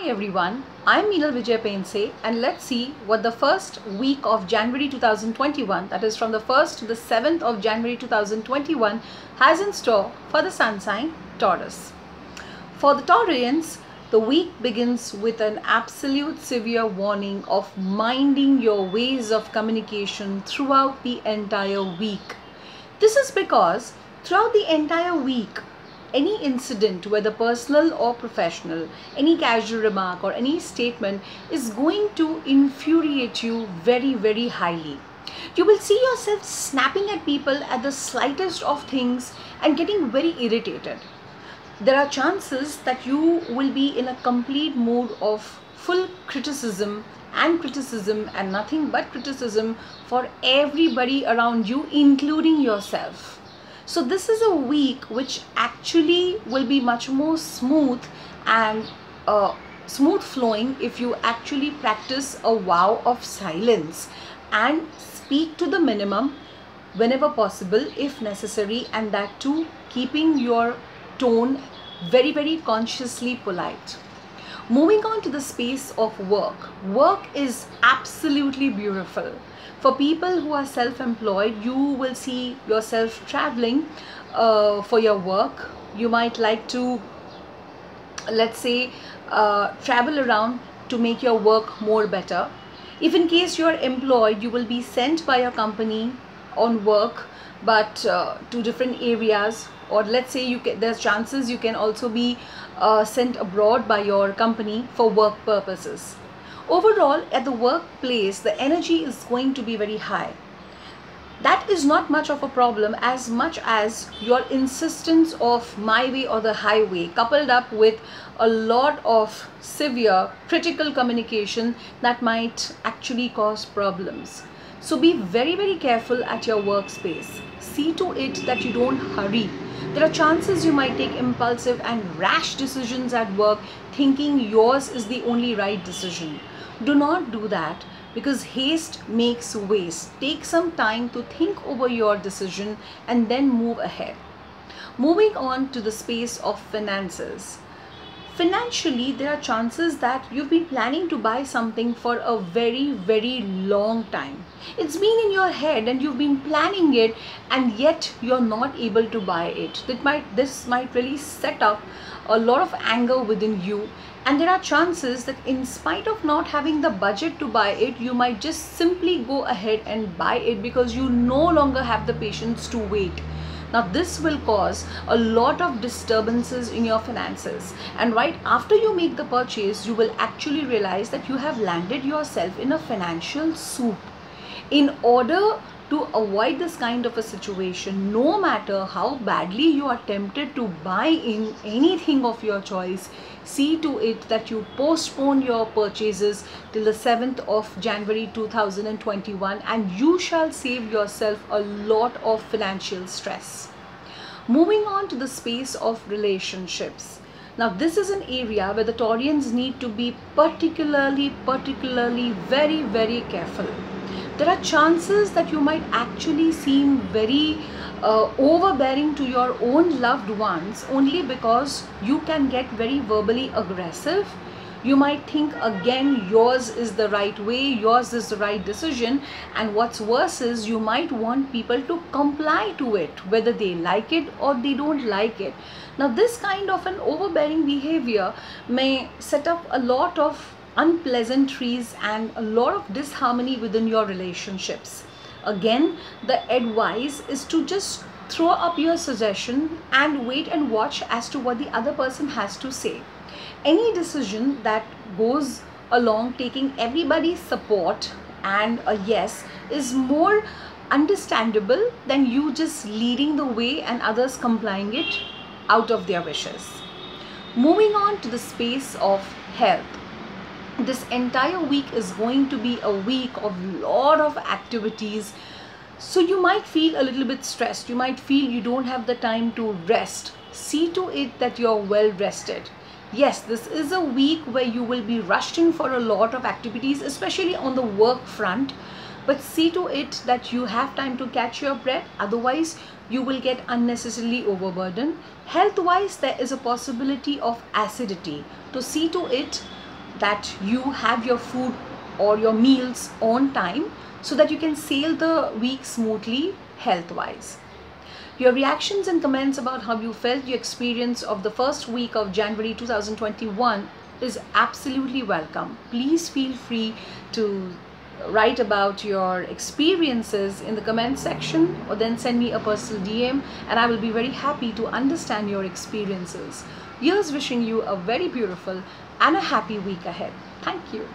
Hi everyone, I'm Meenal Vijay Pense and let's see what the first week of January 2021, that is from the 1st to the 7th of January 2021, has in store for the sun sign Taurus. For the Taurians, the week begins with an absolute severe warning of minding your ways of communication throughout the entire week. This is because throughout the entire week, any incident, whether personal or professional, any casual remark or any statement is going to infuriate you very, very highly. You will see yourself snapping at people at the slightest of things and getting very irritated. There are chances that you will be in a complete mood of full criticism and nothing but criticism for everybody around you, including yourself. So this is a week which actually will be much more smooth and smooth flowing if you actually practice a vow of silence and speak to the minimum whenever possible if necessary, and that too keeping your tone very, very consciously polite. Moving on to the space of work. Work is absolutely beautiful. For people who are self-employed, you will see yourself traveling for your work. You might like to, let's say, travel around to make your work more better. If in case you're employed, you will be sent by your company on work, but to different areas, or let's say there's chances you can also be sent abroad by your company for work purposes. Overall, at the workplace, the energy is going to be very high. That is not much of a problem as much as your insistence of my way or the highway, coupled up with a lot of severe critical communication that might actually cause problems. So be very, very careful at your workspace. See to it that you don't hurry. There are chances you might take impulsive and rash decisions at work, thinking yours is the only right decision. Do not do that, because haste makes waste. Take some time to think over your decision and then move ahead. Moving on to the space of finances. Financially, there are chances that you've been planning to buy something for a very, very long time. It's been in your head and you've been planning it, and yet you're not able to buy it. This might really set up a lot of anger within you, and there are chances that in spite of not having the budget to buy it, you might just simply go ahead and buy it because you no longer have the patience to wait. Now this will cause a lot of disturbances in your finances, and right after you make the purchase, you will actually realize that you have landed yourself in a financial soup. In order to avoid this kind of a situation, no matter how badly you are tempted to buy in anything of your choice, see to it that you postpone your purchases till the 7th of January 2021, and you shall save yourself a lot of financial stress. Moving on to the space of relationships. Now this is an area where the Taurians need to be particularly very, very careful. There are chances that you might actually seem very overbearing to your own loved ones only because you can get very verbally aggressive. You might think again yours is the right way, yours is the right decision, and what's worse is you might want people to comply to it, whether they like it or they don't like it. Now this kind of an overbearing behavior may set up a lot of unpleasantries and a lot of disharmony within your relationships. Again, the advice is to just throw up your suggestion and wait and watch as to what the other person has to say. Any decision that goes along taking everybody's support and a yes is more understandable than you just leading the way and others complying it out of their wishes. Moving on to the space of health. This entire week is going to be a week of lot of activities, so you might feel a little bit stressed. You might feel you don't have the time to rest. See to it that you're well rested. Yes, this is a week where you will be rushed in for a lot of activities, especially on the work front, but see to it that you have time to catch your breath, otherwise you will get unnecessarily overburdened. Health wise, there is a possibility of acidity, so see to it that you have your food or your meals on time so that you can sail the week smoothly health-wise. Your reactions and comments about how you felt your experience of the first week of January 2021 is absolutely welcome. Please feel free to write about your experiences in the comment section, or then send me a personal DM, and I will be very happy to understand your experiences. Here's wishing you a very beautiful and a happy week ahead. Thank you.